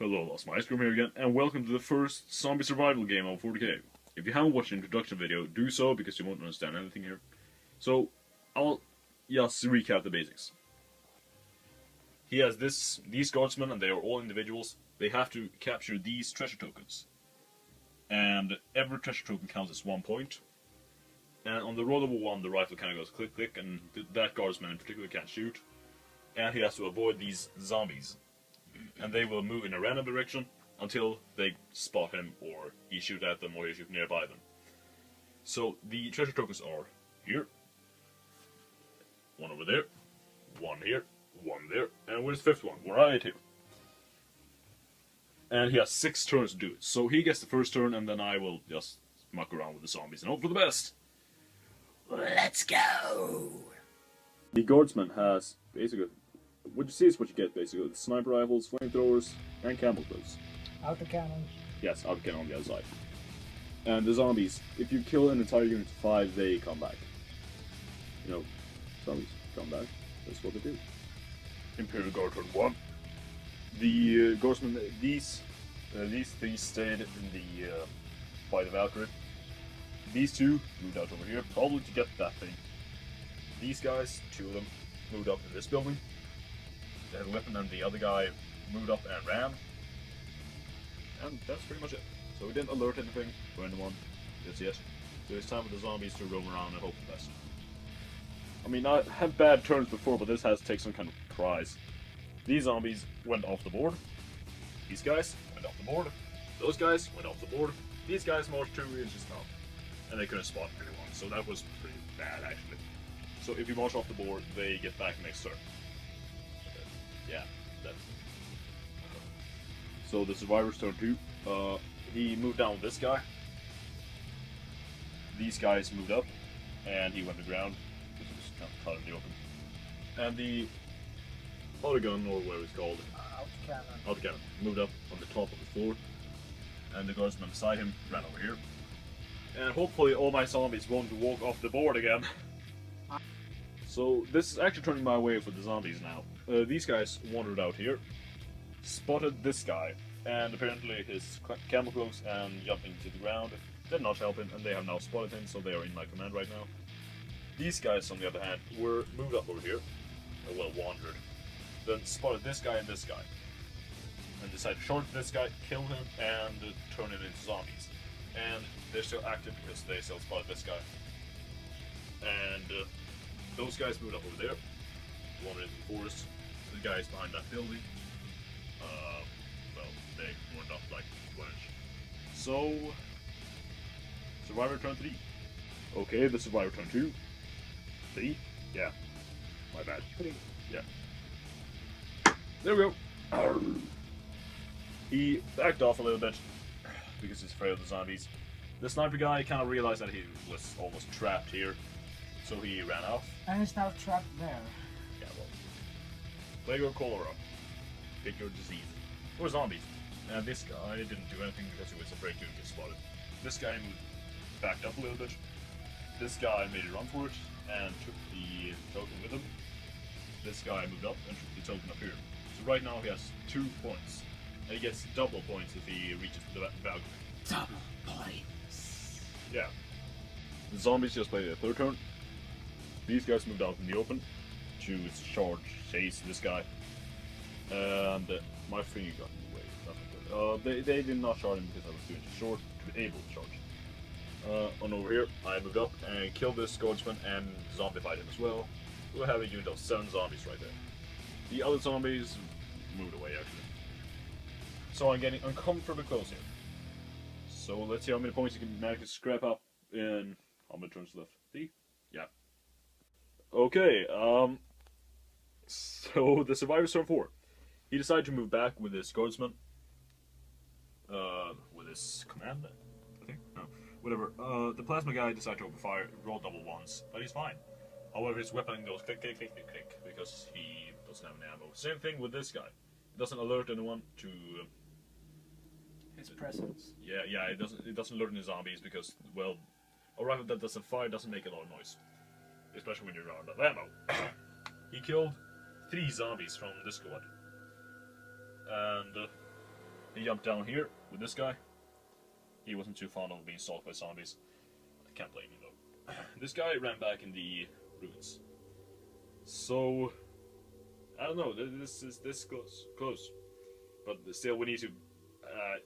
Hello, Lost My Ice Cream here again, and welcome to the first zombie survival game on 40k. If you haven't watched the introduction video, do so because you won't understand anything here. So, I'll just recap the basics. He has these guardsmen, and they are all individuals. They have to capture these treasure tokens. And every treasure token counts as 1 point. And on the roll of a 1, the rifle kind of goes click click, and that guardsman in particular can't shoot. And he has to avoid these zombies. And they will move in a random direction until they spot him, or he shoot at them, or he shoot nearby them. So the treasure tokens are here, one over there, one here, one there, and where's the fifth one? Right here. And he has 6 turns to do it. So he gets the first turn, and then I will just muck around with the zombies and hope for the best. Let's go! The guardsman has basically, what you see is what you get basically. Sniper rifles, flamethrowers, and camel clips. Autocannons. Yes, autocannon on the other side. And the zombies, if you kill an entire unit of 5, they come back. You know, zombies come back. That's what they do. Imperial Guard turn 1. The guardsmen, these 3 stayed in the by the Valkyrie. These 2 moved out over here, probably to get that thing. These guys, 2 of them, moved up in this building. They had a weapon, and the other guy moved up and ran. And that's pretty much it. So we didn't alert anything for anyone just yet. So it's time for the zombies to roam around and hope for the best. I mean, I had bad turns before, but this has to take some kind of prize. These zombies went off the board. These guys went off the board. Those guys went off the board. These guys marched 2 inches up. And they couldn't spot anyone, so that was pretty bad actually. So if you march off the board, they get back next turn. Yeah, that's it. So the survivor's turn 2. He moved down with this guy. These guys moved up, and he went to the ground. This was kind of caught in the open. And the autogun, or whatever it's called, autocannon, moved up on the top of the floor. And the guardsman beside him ran over here. And hopefully all my zombies won't walk off the board again. So this is actually turning my way for the zombies now. These guys wandered out here, spotted this guy, and apparently his camel cloaks and jumping to the ground did not help him, and they have now spotted him, so they are in my command right now. These guys, on the other hand, were moved up over here, or well, wandered, then spotted this guy and this guy, and decided to short this guy, kill him, and turn him into zombies. And they're still active because they still spotted this guy. And those guys moved up over there, wandered into the forest. The guys behind that building, well, they weren't up like 1 inch. So, survivor turn 3. Okay, the survivor turn 2. 3? Yeah, my bad. 3. Yeah. There we go. He backed off a little bit because he's afraid of the zombies. The sniper guy kind of realized that he was almost trapped here, so he ran off. And he's now trapped there. Yeah, well, plague or cholera, pick your disease, or zombies. And this guy didn't do anything because he was afraid to get spotted. This guy backed up a little bit. This guy made a run for it and took the token with him. This guy moved up and took the token up here. So right now he has 2 points. And he gets double points if he reaches the Valkyrie. Double points. Yeah. The zombies just played their 3rd turn. These guys moved out in the open to charge, chase this guy. And my finger got in the way. They did not charge him because I was too short to be able to charge. On over here, I moved up and killed this guardsman and zombified him as well. We'll have a unit of 7 zombies right there. The other zombies moved away actually. So I'm getting uncomfortably close here. So let's see how many points you can manage to scrap up in how many turns left? 3? Yeah. Okay, so the survivor's turn 4. He decided to move back with his guardsman. With his command, I think? No. Whatever. The plasma guy decided to open fire, roll double 1s, but he's fine. However, his weapon goes click, click, click, click, click, because he doesn't have any ammo. Same thing with this guy. It doesn't alert anyone to his presence. Yeah, it doesn't alert any zombies because, well, a rifle that doesn't fire doesn't make a lot of noise. Especially when you're out of ammo. He killed 3 zombies from this squad. And he jumped down here with this guy. He wasn't too fond of being stalked by zombies. I can't blame him though. This guy ran back in the ruins. So I don't know. This is this close, but still we need to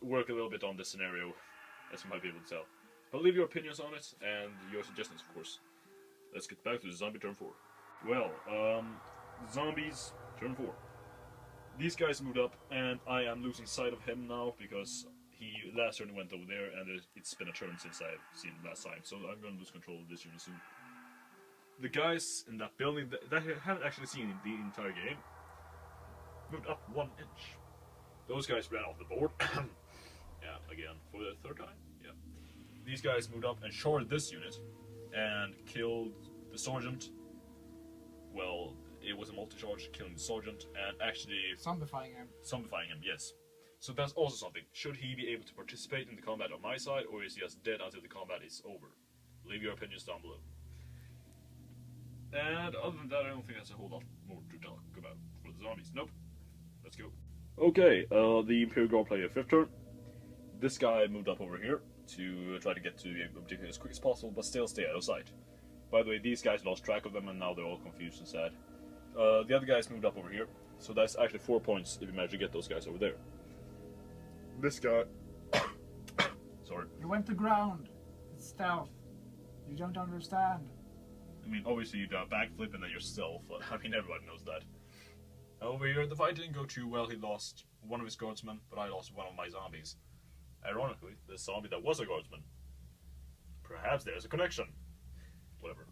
work a little bit on this scenario, as you might be able to tell. But leave your opinions on it and your suggestions, of course. Let's get back to the zombie turn 4. Well, zombies turn 4. These guys moved up, and I am losing sight of him now because he last turn went over there, and it's been a turn since I've seen him last time. So I'm going to lose control of this unit soon. The guys in that building that I haven't actually seen in the entire game moved up 1 inch. Those guys ran off the board. Yeah, again for the 3rd time. Yeah. These guys moved up and shorted this unit and killed the sergeant. Well, it was a multi-charge killing the sergeant and actually Zombifying him. Zombifying him, yes. So that's also something. Should he be able to participate in the combat on my side, or is he just dead until the combat is over? Leave your opinions down below. And other than that, I don't think there's a whole lot more to talk about for the zombies. Nope. Let's go. Okay, the Imperial Guard play a 5th turn. This guy moved up over here to try to get to the objective as quick as possible, but still stay out of sight. By the way, these guys lost track of them, and now they're all confused and sad. The other guys moved up over here, so that's actually 4 points if you manage to get those guys over there. This guy... Sorry. You went to ground. It's stealth. You don't understand. I mean, obviously you do a backflip and then you're stealth. I mean, everybody knows that. Over here, the fight didn't go too well. He lost one of his guardsmen, but I lost one of my zombies. Ironically, the zombie that was a guardsman. Perhaps there's a connection. Whatever.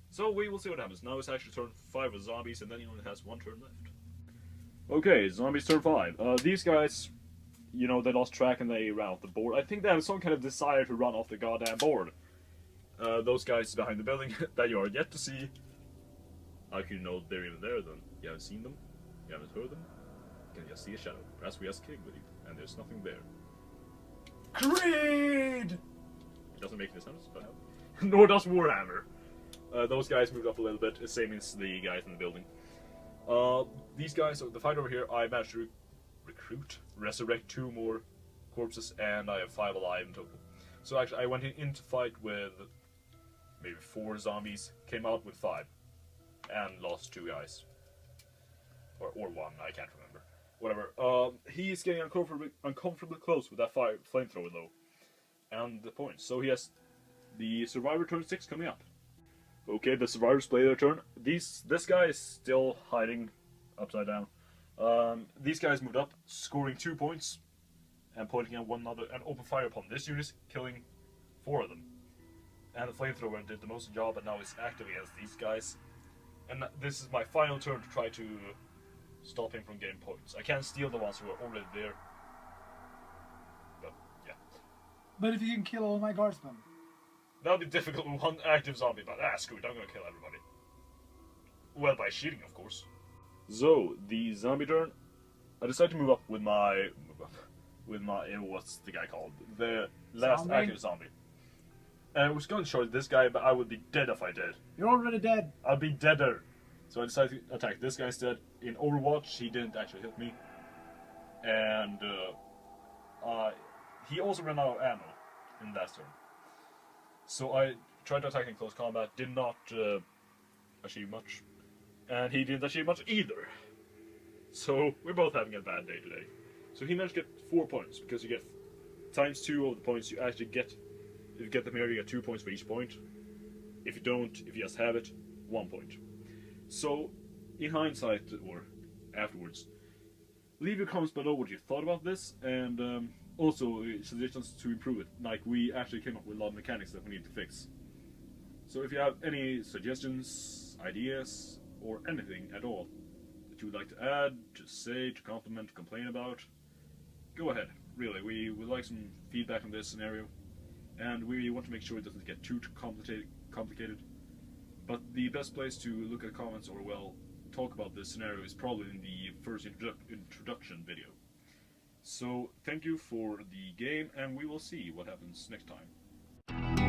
So we will see what happens. Now it's actually turn 5 with zombies, and then he only has 1 turn left. Okay, zombies turn 5. These guys, you know, they lost track and they ran off the board. I think they have some kind of desire to run off the goddamn board. Those guys behind the building that you are yet to see. How can you know they're even there then? You haven't seen them? You haven't heard them? You can just see a shadow. Perhaps we just kicked with you, and there's nothing there. Creed! It doesn't make any sense, but nor does Warhammer. Those guys moved up a little bit, same as the guys in the building. These guys, so the fight over here, I managed to resurrect 2 more corpses, and I have 5 alive in total. So actually, I went in to fight with maybe 4 zombies, came out with 5, and lost 2 guys. Or 1, I can't remember. Whatever. He's getting uncomfortably close with that flamethrower though. And the points. So he has the Survivor turn 6 coming up. Okay, the Survivors play their turn. This guy is still hiding upside down. These guys moved up, scoring 2 points, and pointing at one another, and open fire upon this unit, killing 4 of them. And the flamethrower did the most job, and now it's active against these guys. And this is my final turn to try to stop him from getting points. I can't steal the ones who are already there. But, yeah. But if you can kill all my guardsmen. That'll be difficult with 1 active zombie, but screw it, I'm gonna kill everybody. Well, by shooting, of course. So, the zombie turn, I decided to move up with my... what's the guy called? The last active zombie. And I was going to show this guy, but I would be dead if I did. You're already dead. I'd be deader. So I decided to attack this guy instead. In Overwatch, he didn't actually hit me. And he also ran out of ammo in that turn. So I tried to attack in close combat, did not achieve much. And he didn't achieve much either. So we're both having a bad day today. So he managed to get 4 points, because you get times 2 of the points you actually get. If you get them here, you get 2 points for each point. If you don't, if you just have it, 1 point. So, in hindsight, or afterwards, leave your comments below what you thought about this, and also suggestions to improve it. Like, we actually came up with a lot of mechanics that we need to fix. So if you have any suggestions, ideas, or anything at all that you would like to add, to say, to compliment, to complain about, go ahead. Really, we would like some feedback on this scenario. And we want to make sure it doesn't get too complicated. But the best place to look at comments or, well, talk about this scenario is probably in the first introduction video. So, thank you for the game, and we will see what happens next time.